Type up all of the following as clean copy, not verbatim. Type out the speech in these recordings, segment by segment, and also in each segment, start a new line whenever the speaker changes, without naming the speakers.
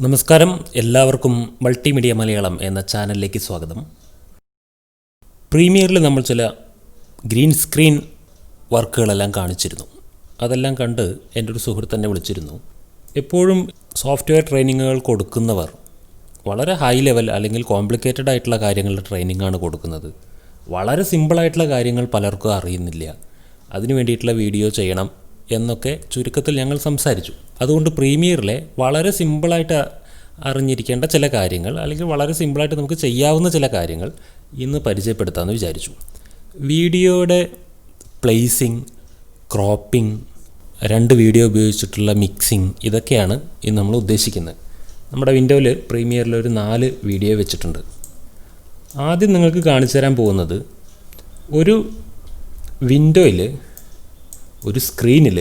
നമസ്കാരം, എല്ലാവർക്കും മൾട്ടിമീഡിയ മലയാളം എന്ന ചാനലിലേക്ക് സ്വാഗതം. പ്രീമിയറിൽ നമ്മൾ ചില ഗ്രീൻ സ്ക്രീൻ വർക്കുകളെല്ലാം കാണിച്ചിരുന്നു. അതെല്ലാം കണ്ട് എൻ്റെ ഒരു സുഹൃത്ത് എന്നെ വിളിച്ചിരുന്നു. എപ്പോഴും സോഫ്റ്റ്വെയർ ട്രെയിനിങ്ങുകൾ കൊടുക്കുന്നവർ വളരെ ഹൈ ലെവൽ അല്ലെങ്കിൽ കോംപ്ലിക്കേറ്റഡ് ആയിട്ടുള്ള കാര്യങ്ങളുടെ ട്രെയിനിങ്ങാണ് കൊടുക്കുന്നത്. വളരെ സിമ്പിളായിട്ടുള്ള കാര്യങ്ങൾ പലർക്കും അറിയുന്നില്ല. അതിനു വേണ്ടിയിട്ടുള്ള വീഡിയോ ചെയ്യണം എന്നൊക്കെ ചുരുക്കത്തിൽ ഞങ്ങൾ സംസാരിച്ചു. അതുകൊണ്ട് പ്രീമിയറിലെ വളരെ സിമ്പിളായിട്ട് അറിഞ്ഞിരിക്കേണ്ട ചില കാര്യങ്ങൾ അല്ലെങ്കിൽ വളരെ സിമ്പിളായിട്ട് നമുക്ക് ചെയ്യാവുന്ന ചില കാര്യങ്ങൾ ഇന്ന് പരിചയപ്പെടുത്താമെന്ന് വിചാരിച്ചു. വീഡിയോയുടെ പ്ലേസിങ്, ക്രോപ്പിംഗ്, 2 വീഡിയോ ഉപയോഗിച്ചിട്ടുള്ള മിക്സിംഗ്, ഇതൊക്കെയാണ് ഇന്ന് നമ്മൾ ഉദ്ദേശിക്കുന്നത്. നമ്മുടെ വിൻഡോയിൽ പ്രീമിയറിൽ ഒരു 4 വീഡിയോ വെച്ചിട്ടുണ്ട്. ആദ്യം നിങ്ങൾക്ക് കാണിച്ചു തരാൻ പോകുന്നത് ഒരു വിൻഡോയിൽ ഒരു സ്ക്രീനിൽ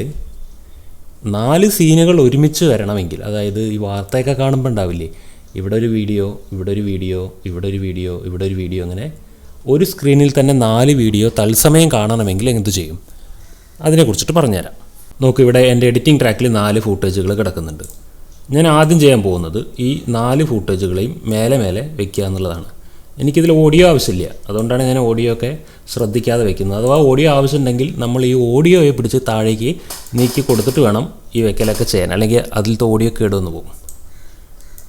4 സീനുകൾ ഒരുമിച്ച് വരണമെങ്കിൽ, അതായത് ഈ വാർത്തയൊക്കെ കാണുമ്പോൾ ഉണ്ടാവില്ലേ, ഇവിടെ ഒരു വീഡിയോ, ഇവിടെ ഒരു വീഡിയോ, ഇവിടെ ഒരു വീഡിയോ, ഇവിടെ ഒരു വീഡിയോ, അങ്ങനെ ഒരു സ്ക്രീനിൽ തന്നെ 4 വീഡിയോ തത്സമയം കാണണമെങ്കിൽ എന്ത് ചെയ്യും, അതിനെക്കുറിച്ചിട്ട് പറഞ്ഞുതരാം. നോക്ക്, ഇവിടെ എൻ്റെ എഡിറ്റിംഗ് ട്രാക്കിൽ 4 ഫൂട്ടേജുകൾ കിടക്കുന്നുണ്ട്. ഞാൻ ആദ്യം ചെയ്യാൻ പോകുന്നത് ഈ 4 ഫൂട്ടേജുകളെയും മേലെ വയ്ക്കുക എന്നുള്ളതാണ്. എനിക്കിതിൽ ഓഡിയോ ആവശ്യമില്ല, അതുകൊണ്ടാണ് ഞാൻ ഓഡിയോ ഒക്കെ ശ്രദ്ധിക്കാതെ വയ്ക്കുന്നത്. അഥവാ ഓഡിയോ ആവശ്യമുണ്ടെങ്കിൽ നമ്മൾ ഈ ഓഡിയോയെ പിടിച്ച് താഴേക്ക് നീക്കി കൊടുത്തിട്ട് വേണം ഈ വെക്കലൊക്കെ ചെയ്യാൻ, അല്ലെങ്കിൽ അതിലത്തെ ഓഡിയോ കേടുവന്ന് പോകും,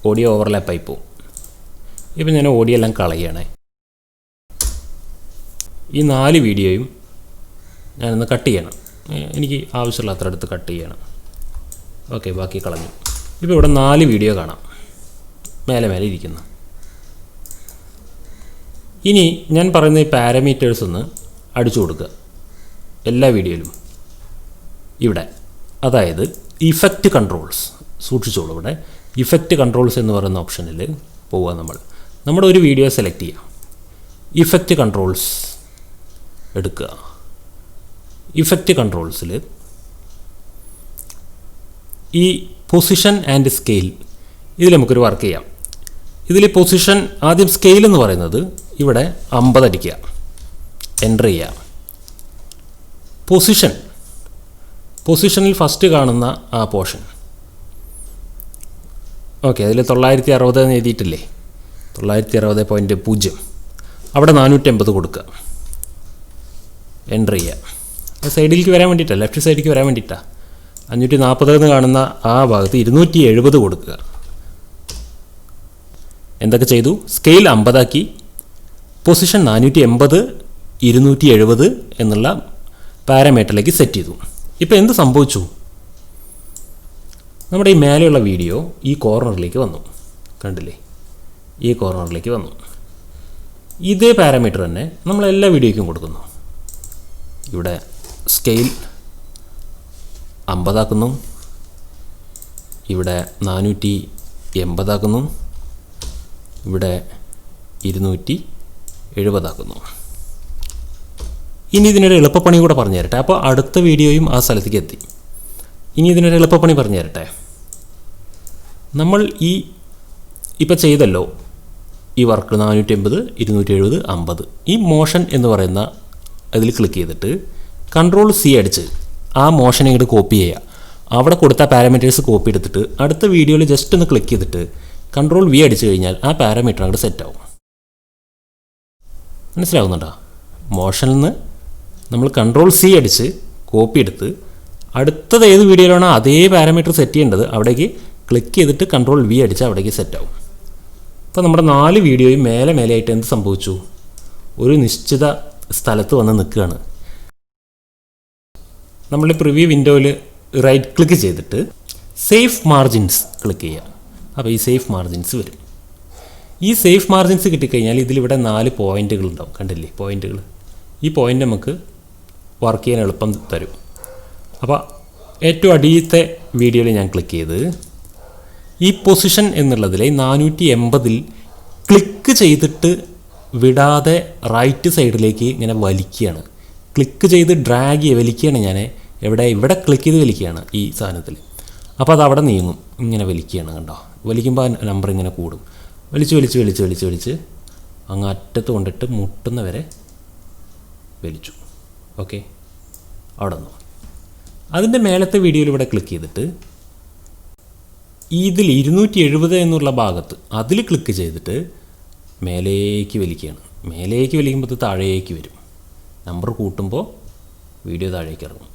ഓഡിയോ ഓവർലാപ്പായി പോകും. ഇപ്പം ഞാൻ ഓഡിയോ എല്ലാം കളയണേ. ഈ 4 വീഡിയോയും ഞാനൊന്ന് കട്ട് ചെയ്യണം. എനിക്ക് ആവശ്യമുള്ള അത്ര അടുത്ത് കട്ട് ചെയ്യണം. ഓക്കെ, ബാക്കി കളഞ്ഞു. ഇപ്പോൾ ഇവിടെ 4 വീഡിയോ കാണാം, മേലെ ഇരിക്കുന്ന. ഇനി ഞാൻ പറയുന്ന ഈ പാരാമീറ്റേഴ്സ് ഒന്ന് അടിച്ചു കൊടുക്കുക എല്ലാ വീഡിയോയിലും. ഇവിടെ, അതായത് ഇഫക്റ്റ് കൺട്രോൾസ്, സൂക്ഷിച്ചോളൂ. ഇവിടെ ഇഫക്റ്റ് കൺട്രോൾസ് എന്ന് പറയുന്ന ഓപ്ഷനിൽ പോവുക. നമ്മുടെ ഒരു വീഡിയോ സെലക്ട് ചെയ്യുക, ഇഫക്റ്റ് കൺട്രോൾസ് എടുക്കുക. ഇഫക്റ്റ് കൺട്രോൾസിൽ ഈ പൊസിഷൻ ആൻഡ് സ്കെയിൽ, ഇതിൽ നമുക്കൊരു വർക്ക് ചെയ്യാം. ഇതിൽ പൊസിഷൻ, ആദ്യം സ്കെയിൽ എന്ന് പറയുന്നത് ഇവിടെ 50 അടിക്കുക, എൻ്റർ ചെയ്യുക. പൊസിഷനിൽ ഫസ്റ്റ് കാണുന്ന ആ പോർഷൻ, ഓക്കെ, അതിൽ 960 എന്ന് എഴുതിയിട്ടില്ലേ, 960.0, അവിടെ 480 കൊടുക്കുക, എൻ്റർ ചെയ്യുക. സൈഡിലേക്ക് വരാൻ വേണ്ടിയിട്ടാണ്, ലെഫ്റ്റ് സൈഡിലേക്ക് വരാൻ വേണ്ടിയിട്ടാണ്. 540 എന്ന് കാണുന്ന ആ ഭാഗത്ത് 270 കൊടുക്കുക. എന്തൊക്കെ ചെയ്തു? സ്കെയിൽ 50 ആക്കി, പൊസിഷൻ 480, 270 എന്നുള്ള പാരാമീറ്ററിലേക്ക് സെറ്റ് ചെയ്തു. ഇപ്പോൾ എന്ത് സംഭവിച്ചു? നമ്മുടെ ഈ മേലെയുള്ള വീഡിയോ ഈ കോർണറിലേക്ക് വന്നു, കണ്ടില്ലേ, ഈ കോർണറിലേക്ക് വന്നു. ഇതേ പാരാമീറ്റർ തന്നെ നമ്മൾ എല്ലാ വീഡിയോയ്ക്കും കൊടുക്കുന്നു. ഇവിടെ സ്കെയിൽ 50 ആക്കുന്നു, ഇവിടെ 480 ആക്കുന്നു, ഇവിടെ 270 ആക്കുന്നു. ഇനി ഇതിനൊരു എളുപ്പപ്പണി കൂടെ പറഞ്ഞു തരട്ടെ. അപ്പോൾ അടുത്ത വീഡിയോയും ആ സ്ഥലത്തേക്ക് എത്തി. ഇനി ഇതിനൊരു എളുപ്പപ്പണി പറഞ്ഞു തരട്ടെ. നമ്മൾ ഇപ്പോൾ ചെയ്തല്ലോ ഈ വർക്ക്, 480, 270, 50. ഈ മോഷൻ എന്ന് പറയുന്ന അതിൽ ക്ലിക്ക് ചെയ്തിട്ട് Ctrl+C അടിച്ച് ആ മോഷൻ ഇങ്ങോട്ട് കോപ്പി ചെയ്യുക. അവിടെ കൊടുത്ത പാരാമീറ്റേഴ്സ് കോപ്പി എടുത്തിട്ട് അടുത്ത വീഡിയോയിൽ ജസ്റ്റ് ഒന്ന് ക്ലിക്ക് ചെയ്തിട്ട് Ctrl+V അടിച്ചു കഴിഞ്ഞാൽ ആ പാരാമീറ്റർ അങ്ങോട്ട് സെറ്റാവും. മനസ്സിലാവുന്നുണ്ടോ? മോഷനിൽ നിന്ന് നമ്മൾ Ctrl+C അടിച്ച് കോപ്പി എടുത്ത് അടുത്തത് ഏത് വീഡിയോയിലാണോ അതേ പാരാമീറ്റർ സെറ്റ് ചെയ്യേണ്ടത് അവിടേക്ക് ക്ലിക്ക് ചെയ്തിട്ട് Ctrl+V അടിച്ച് അവിടേക്ക് സെറ്റാവും. അപ്പോൾ നമ്മുടെ 4 വീഡിയോയും മേലെയായിട്ട് എന്ത് സംഭവിച്ചു? ഒരു നിശ്ചിത സ്ഥലത്ത് വന്ന് നിൽക്കുകയാണ്. നമ്മൾ പ്രിവ്യൂ വിൻഡോയിൽ റൈറ്റ് ക്ലിക്ക് ചെയ്തിട്ട് സേഫ് മാർജിൻസ് ക്ലിക്ക് ചെയ്യുക. അപ്പോൾ ഈ സേഫ് മാർജിൻസ് വരും. ഈ സേഫ് മാർജിൻസ് കിട്ടിക്കഴിഞ്ഞാൽ ഇതിലിവിടെ 4 പോയിൻറ്റുകൾ ഉണ്ടാവും, കണ്ടില്ലേ പോയിൻറ്റുകൾ. ഈ പോയിൻ്റ് നമുക്ക് വർക്ക് ചെയ്യാൻ എളുപ്പം തരും. അപ്പോൾ ഏറ്റവും അടിയത്തെ വീഡിയോയിൽ ഞാൻ ക്ലിക്ക് ചെയ്ത് ഈ പൊസിഷൻ എന്നുള്ളതിൽ 480 ക്ലിക്ക് ചെയ്തിട്ട് വിടാതെ റൈറ്റ് സൈഡിലേക്ക് ഇങ്ങനെ വലിക്കുകയാണ്. ക്ലിക്ക് ചെയ്ത് ഡ്രാഗ് വലിക്കുകയാണ് ഞാൻ. ഇവിടെ ക്ലിക്ക് ചെയ്ത് വലിക്കുകയാണ് ഈ സാധനത്തിൽ. അപ്പോൾ അത് അവിടെ നീങ്ങും, ഇങ്ങനെ വലിക്കുകയാണ്, കണ്ടോ. വലിക്കുമ്പോൾ ആ നമ്പർ ഇങ്ങനെ കൂടും. വലിച്ച് അങ്ങ് അറ്റത്ത് കൊണ്ടിട്ട് മുട്ടുന്ന വരെ വലിച്ചു. ഓക്കെ, അവിടെ നിന്ന് അതിൻ്റെ മേലത്തെ വീഡിയോയിൽ ഇവിടെ ക്ലിക്ക് ചെയ്തിട്ട് ഇതിൽ 270 എന്നുള്ള ഭാഗത്ത് അതിൽ ക്ലിക്ക് ചെയ്തിട്ട് മേലേക്ക് വലിക്കുകയാണ്. മേലേക്ക് വലിക്കുമ്പോൾ ഇത് താഴേക്ക് വരും. നമ്പർ കൂട്ടുമ്പോൾ വീഡിയോ താഴേക്ക് ഇറങ്ങും.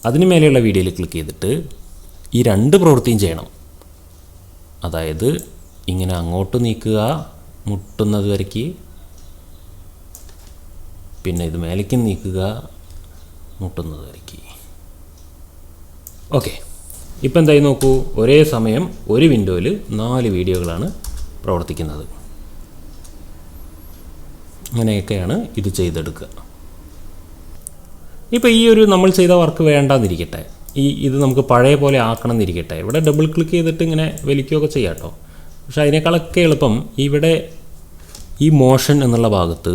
അതിന് മേലെയുള്ള വീഡിയോയിൽ ക്ലിക്ക് ചെയ്തിട്ട് ഈ 2 പ്രവൃത്തിയും ചെയ്യണം. അതായത് ഇങ്ങനെ അങ്ങോട്ട് നീക്കുക മുട്ടുന്നത് വരയ്ക്ക്, പിന്നെ ഇത് മേലേക്ക് നീക്കുക മുട്ടുന്നത് വരയ്ക്ക്. ഓക്കെ, ഇപ്പം എന്തായി നോക്കൂ, ഒരേ സമയം ഒരു വിൻഡോയിൽ 4 വീഡിയോകളാണ് പ്രവർത്തിക്കുന്നത്. അങ്ങനെയൊക്കെയാണ് ഇത് ചെയ്തെടുക്കുക. ഇപ്പോൾ ഈ ഒരു നമ്മൾ ചെയ്ത വർക്ക് വേണ്ടാന്നിരിക്കട്ടെ, ഇത് നമുക്ക് പഴയ പോലെ ആക്കണം എന്നിരിക്കട്ടെ. ഇവിടെ ഡബിൾ ക്ലിക്ക് ചെയ്തിട്ട് ഇങ്ങനെ വലിക്കുകയൊക്കെ ചെയ്യാം കേട്ടോ. പക്ഷേ അതിനേക്കാളൊക്കെ എളുപ്പം ഇവിടെ ഈ മോഷൻ എന്നുള്ള ഭാഗത്ത്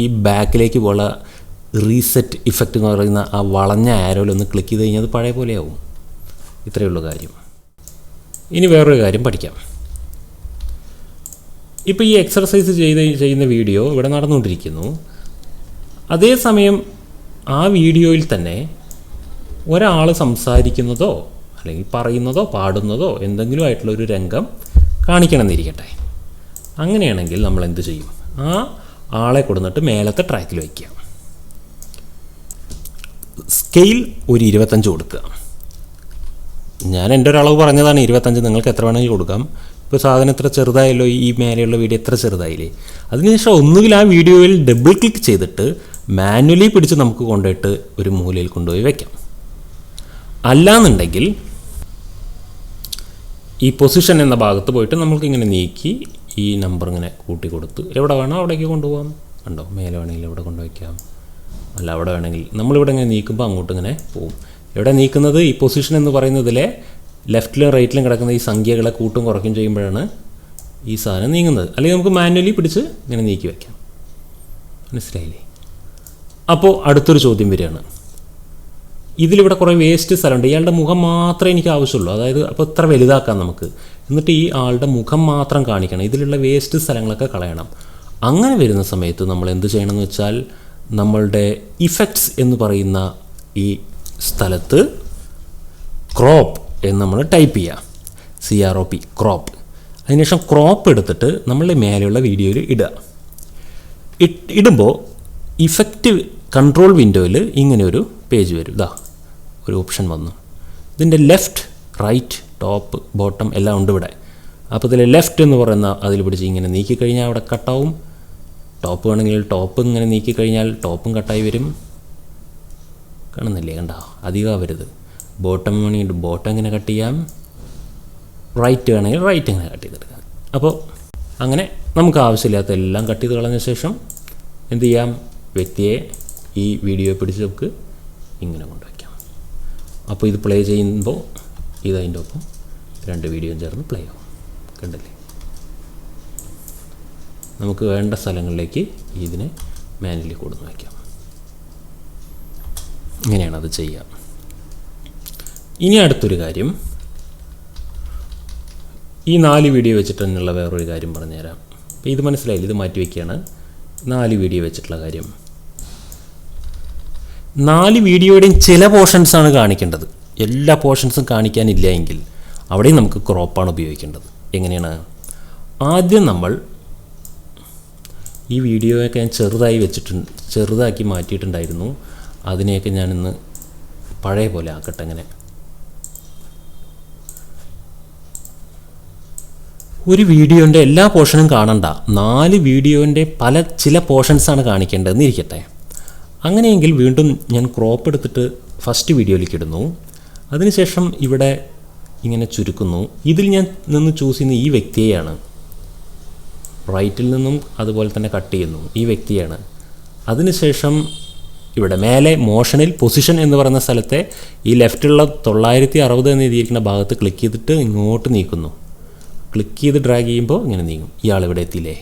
ഈ ബാക്കിലേക്ക് പോലുള്ള റീസെറ്റ് ഇഫക്റ്റ് എന്ന് പറയുന്ന ആ വളഞ്ഞ ആരോയിലൊന്ന് ക്ലിക്ക് ചെയ്ത് കഴിഞ്ഞാൽ അത് പഴയ പോലെയാവും. ഇത്രയേ ഉള്ളൂ കാര്യം. ഇനി വേറൊരു കാര്യം പഠിക്കാം. ഇപ്പോൾ ഈ എക്സർസൈസ് ചെയ്യുന്ന വീഡിയോ ഇവിടെ നടന്നുകൊണ്ടിരിക്കുന്നു. അതേസമയം ആ വീഡിയോയിൽ തന്നെ ഒരാൾ സംസാരിക്കുന്നതോ അല്ലെങ്കിൽ പറയുന്നതോ പാടുന്നതോ എന്തെങ്കിലും ആയിട്ടുള്ളൊരു രംഗം കാണിക്കണമെന്നിരിക്കട്ടെ. അങ്ങനെയാണെങ്കിൽ നമ്മൾ എന്ത് ചെയ്യും? ആ ആളെ കൊടുത്തിട്ട് മേലത്തെ ട്രാക്കിൽ വയ്ക്കുക. സ്കെയിൽ ഒരു 25 കൊടുക്കുക. ഞാൻ എൻ്റെ ഒരു അളവ് പറഞ്ഞതാണ് 25. നിങ്ങൾക്ക് എത്ര വേണമെങ്കിൽ കൊടുക്കാം. ഇപ്പോൾ സാധനം എത്ര ചെറുതായല്ലോ, ഈ മേലെയുള്ള വീഡിയോ എത്ര ചെറുതായില്ലേ. അതിനുശേഷം ഒന്നുകിൽ ആ വീഡിയോയിൽ ഡബിൾ ക്ലിക്ക് ചെയ്തിട്ട് മാനുവലി പിടിച്ച് നമുക്ക് കൊണ്ടുപോയിട്ട് ഒരു മൂലയിൽ കൊണ്ടുപോയി വയ്ക്കാം. അല്ലാന്നുണ്ടെങ്കിൽ ഈ പൊസിഷൻ എന്ന ഭാഗത്ത് പോയിട്ട് നമ്മൾക്കിങ്ങനെ നീക്കി ഈ നമ്പർ ഇങ്ങനെ കൂട്ടി കൊടുത്ത് എവിടെ വേണോ അവിടേക്ക് കൊണ്ടുപോകാം. കണ്ടോ, മേലെ വേണമെങ്കിൽ ഇവിടെ കൊണ്ടുവയ്ക്കാം, അല്ല അവിടെ വേണമെങ്കിൽ നമ്മളിവിടെ ഇങ്ങനെ നീക്കുമ്പോൾ അങ്ങോട്ട് ഇങ്ങനെ പോവും. എവിടെ നീക്കുന്നത്? ഈ പൊസിഷൻ എന്ന് പറയുന്നതിലെ ലെഫ്റ്റിലും റൈറ്റിലും കിടക്കുന്ന ഈ സംഖ്യകളെ കൂട്ടും കുറയ്ക്കും ചെയ്യുമ്പോഴാണ് ഈ സാധനം നീങ്ങുന്നത്. അല്ലെങ്കിൽ നമുക്ക് മാനുവലി പിടിച്ച് ഇങ്ങനെ നീക്കി വയ്ക്കാം. മനസ്സിലായില്ലേ? അപ്പോൾ അടുത്തൊരു ചോദ്യം വരികയാണ്. ഇതിലിവിടെ കുറേ വേസ്റ്റ് സ്ഥലമുണ്ട്. ഇയാളുടെ മുഖം മാത്രമേ എനിക്ക് ആവശ്യമുള്ളൂ. അതായത് അപ്പോൾ ഇത്ര വലുതാക്കാം നമുക്ക്. എന്നിട്ട് ഈ ആളുടെ മുഖം മാത്രം കാണിക്കണം. ഇതിലുള്ള വേസ്റ്റ് സ്ഥലങ്ങളൊക്കെ കളയണം. അങ്ങനെ വരുന്ന സമയത്ത് നമ്മൾ എന്ത് ചെയ്യണമെന്ന് വെച്ചാൽ, നമ്മളുടെ ഇഫക്ട്സ് എന്ന് പറയുന്ന ഈ സ്ഥലത്ത് ക്രോപ്പ് എന്ന് നമ്മൾ ടൈപ്പ് ചെയ്യുക. CROP, crop. അതിനുശേഷം ക്രോപ്പ് എടുത്തിട്ട് നമ്മളുടെ മേലെയുള്ള വീഡിയോയിൽ ഇടുക. ഇടുമ്പോൾ ഇഫക്റ്റ് കൺട്രോൾ വിൻഡോയിൽ ഇങ്ങനെ ഒരു പേജ് വരും. ഇതാ ഒരു ഓപ്ഷൻ വന്നു. ഇതിൻ്റെ ലെഫ്റ്റ്, റൈറ്റ്, ടോപ്പ്, ബോട്ടം എല്ലാം ഉണ്ട് ഇവിടെ. അപ്പോൾ ഇതിൽ ലെഫ്റ്റ് എന്ന് പറയുന്ന അതിൽ പിടിച്ച് ഇങ്ങനെ നീക്കിക്കഴിഞ്ഞാൽ അവിടെ കട്ടാവും. ടോപ്പ് വേണമെങ്കിൽ ടോപ്പ് ഇങ്ങനെ നീക്കിക്കഴിഞ്ഞാൽ ടോപ്പും കട്ടായി വരും. കാണുന്നില്ലേ? കണ്ടോ, അധികമാവരുത്. ബോട്ടം വേണമെങ്കിൽ ബോട്ടം ഇങ്ങനെ കട്ട് ചെയ്യാം. റൈറ്റ് വേണമെങ്കിൽ റൈറ്റ് ഇങ്ങനെ കട്ട് ചെയ്തെടുക്കാം. അപ്പോൾ അങ്ങനെ നമുക്ക് ആവശ്യമില്ലാത്ത എല്ലാം കട്ട് ചെയ്ത് കളഞ്ഞ ശേഷം എന്ത് ചെയ്യാം? വ്യക്തിയെ ഈ വീഡിയോ പിടിച്ച് നമുക്ക് ഇങ്ങനെ കൊണ്ടുവയ്ക്കാം. അപ്പോൾ ഇത് പ്ലേ ചെയ്യുമ്പോൾ ഇതതിൻ്റെ ഒപ്പം 2 വീഡിയോയും ചേർന്ന് പ്ലേ ആവും. കണ്ടില്ലേ? നമുക്ക് വേണ്ട സ്ഥലങ്ങളിലേക്ക് ഇതിനെ മാനുവലി കൊടുന്ന് വയ്ക്കാം. ഇങ്ങനെയാണ് അത് ചെയ്യുക. ഇനി അടുത്തൊരു കാര്യം, ഈ 4 വീഡിയോ വെച്ചിട്ട് തന്നെയുള്ള വേറൊരു കാര്യം പറഞ്ഞുതരാം. അപ്പോൾ ഇത് മനസ്സിലായില്ല, ഇത് മാറ്റി വയ്ക്കുകയാണ്. 4 വീഡിയോ വെച്ചിട്ടുള്ള കാര്യം. 4 വീഡിയോയുടെയും ചില പോർഷൻസാണ് കാണിക്കേണ്ടത്. എല്ലാ പോർഷൻസും കാണിക്കാനില്ല എങ്കിൽ അവിടെയും നമുക്ക് ക്രോപ്പാണ് ഉപയോഗിക്കേണ്ടത്. എങ്ങനെയാണ്? ആദ്യം നമ്മൾ ഈ വീഡിയോയൊക്കെ ഞാൻ ചെറുതാക്കി മാറ്റിയിട്ടുണ്ടായിരുന്നു. അതിനെയൊക്കെ ഞാനിന്ന് പഴയ പോലെ ആക്കട്ടെ. അങ്ങനെ ഒരു വീഡിയോൻ്റെ എല്ലാ പോർഷനും കാണണ്ട, 4 വീഡിയോൻ്റെ ചില പോർഷൻസാണ് കാണിക്കേണ്ടതെന്ന് ഇരിക്കട്ടെ. അങ്ങനെയെങ്കിൽ വീണ്ടും ഞാൻ ക്രോപ്പ് എടുത്തിട്ട് ഫസ്റ്റ് വീഡിയോയിലേക്ക് ഇടുന്നു. അതിനുശേഷം ഇവിടെ ഇങ്ങനെ ചുരുക്കുന്നു. ഇതിൽ ഞാൻ നിന്ന് ചൂസ് ചെയ്യുന്ന ഈ വ്യക്തിയെയാണ്. റൈറ്റിൽ നിന്നും അതുപോലെ തന്നെ കട്ട് ചെയ്യുന്നു, ഈ വ്യക്തിയാണ്. അതിനുശേഷം ഇവിടെ മേലെ മോഷനിൽ പൊസിഷൻ എന്ന് പറയുന്ന സ്ഥലത്തെ ഈ ലെഫ്റ്റുള്ള 960 എന്ന് എഴുതിയിരിക്കുന്ന ഭാഗത്ത് ക്ലിക്ക് ചെയ്തിട്ട് ഇങ്ങോട്ട് നീക്കുന്നു. ക്ലിക്ക് ചെയ്ത് ഡ്രാഗ് ചെയ്യുമ്പോൾ ഇങ്ങനെ നീങ്ങും. ഇയാളിവിടെ എത്തിയില്ലേ?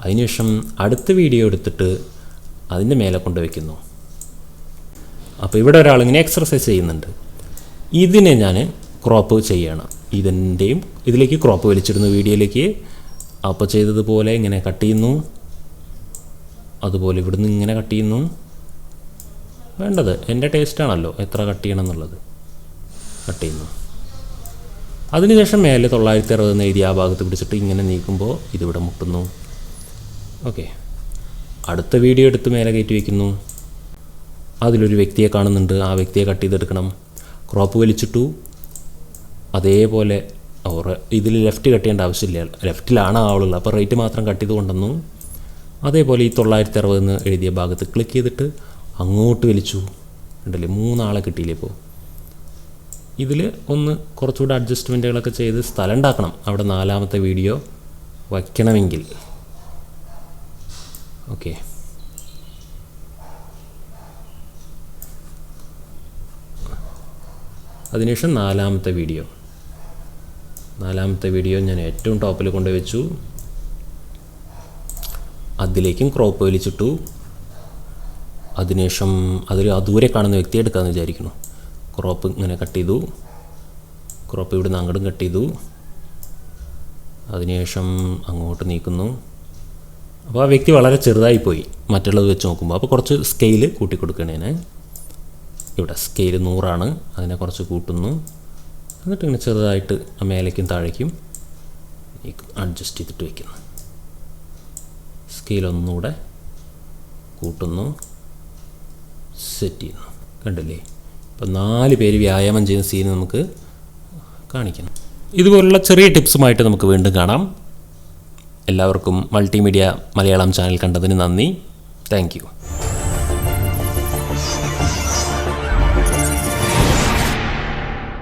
അതിനുശേഷം അടുത്ത വീഡിയോ എടുത്തിട്ട് അതിൻ്റെ മേലെ കൊണ്ടുവയ്ക്കുന്നു. അപ്പോൾ ഇവിടെ ഒരാളിങ്ങനെ എക്സർസൈസ് ചെയ്യുന്നുണ്ട്. ഇതിനെ ഞാൻ ക്രോപ്പ് ചെയ്യണം. ഇതിലേക്ക് ക്രോപ്പ് വലിച്ചിടുന്നു വീഡിയോയിലേക്ക്. അപ്പോൾ ചെയ്തതുപോലെ ഇങ്ങനെ കട്ട് ചെയ്യുന്നു. അതുപോലെ ഇവിടുന്ന് ഇങ്ങനെ കട്ട് ചെയ്യുന്നു. വേണ്ടത് എൻ്റെ ടേസ്റ്റാണല്ലോ എത്ര കട്ട് ചെയ്യണം എന്നുള്ളത്. കട്ട് ചെയ്യുന്നു. അതിനുശേഷം മേലെ 960 എന്ന് എഴുതി ആ ഭാഗത്ത് പിടിച്ചിട്ട് ഇങ്ങനെ നീക്കുമ്പോൾ ഇതിവിടെ മുട്ടുന്നു. ഓക്കെ, അടുത്ത വീഡിയോ എടുത്ത് മേലെ കയറ്റി വയ്ക്കുന്നു. അതിലൊരു വ്യക്തിയെ കാണുന്നുണ്ട്. ആ വ്യക്തിയെ കട്ട് ചെയ്തെടുക്കണം. ക്രോപ്പ് വലിച്ചിട്ടു. അതേപോലെ ഇതിൽ ലെഫ്റ്റ് കട്ട് ചെയ്യേണ്ട ആവശ്യമില്ല, ലെഫ്റ്റിലാണ് ആളുള്ളത്. അപ്പോൾ റൈറ്റ് മാത്രം കട്ട് ചെയ്ത് കൊണ്ടുവന്നു. അതേപോലെ ഈ 960 എന്ന് എഴുതിയ ഭാഗത്ത് ക്ലിക്ക് ചെയ്തിട്ട് അങ്ങോട്ട് വലിച്ചു. ഉണ്ടല്ലേ, 3 ആളെ കിട്ടിയില്ലേ. ഇപ്പോൾ ഇതിൽ ഒന്ന് കുറച്ചുകൂടെ അഡ്ജസ്റ്റ്മെൻറ്റുകളൊക്കെ ചെയ്ത് സ്ഥലം ഉണ്ടാക്കണം അവിടെ 4ാമത്തെ വീഡിയോ വയ്ക്കണമെങ്കിൽ. ഓക്കെ, അതിനുശേഷം 4ാമത്തെ വീഡിയോ ഞാൻ ഏറ്റവും ടോപ്പിൽ കൊണ്ടുവച്ചു. അതിലേക്കും ക്രോപ്പ് വലിച്ചിട്ടു. അതിനുശേഷം ആ ദൂരെ കാണുന്ന വ്യക്തിയെ എടുക്കാമെന്ന് വിചാരിക്കുന്നു. ക്രോപ്പ് ഇങ്ങനെ കട്ട് ചെയ്തു. ക്രോപ്പ് ഇവിടുന്ന് അങ്ങോട്ടും കട്ട് ചെയ്തു. അതിനുശേഷം അങ്ങോട്ട് നീക്കുന്നു. അപ്പോൾ ആ വ്യക്തി വളരെ ചെറുതായിപ്പോയി മറ്റുള്ളത് വെച്ച് നോക്കുമ്പോൾ. അപ്പോൾ കുറച്ച് സ്കെയിൽ കൂട്ടിക്കൊടുക്കണേനെ. ഇവിടെ സ്കെയിൽ 100 അതിനെ കുറച്ച് കൂട്ടുന്നു. എന്നിട്ട് ഇങ്ങനെ ചെറുതായിട്ട് മേലേക്കും താഴേക്കും അഡ്ജസ്റ്റ് ചെയ്തിട്ട് വയ്ക്കുന്നു. സ്കെയിൽ ഒന്നുകൂടെ കൂട്ടുന്നു, സെറ്റ് ചെയ്യുന്നു. കണ്ടില്ലേ, ഇപ്പോൾ 4 പേര് വ്യായാമം ചെയ്യുന്ന സീൻ നമുക്ക് കാണിക്കണം. ഇതുപോലുള്ള ചെറിയ ടിപ്സുമായിട്ട് നമുക്ക് വീണ്ടും കാണാം. എല്ലാവർക്കും മൾട്ടിമീഡിയ മലയാളം ചാനൽ കണ്ടതിന് നന്ദി. Thank you.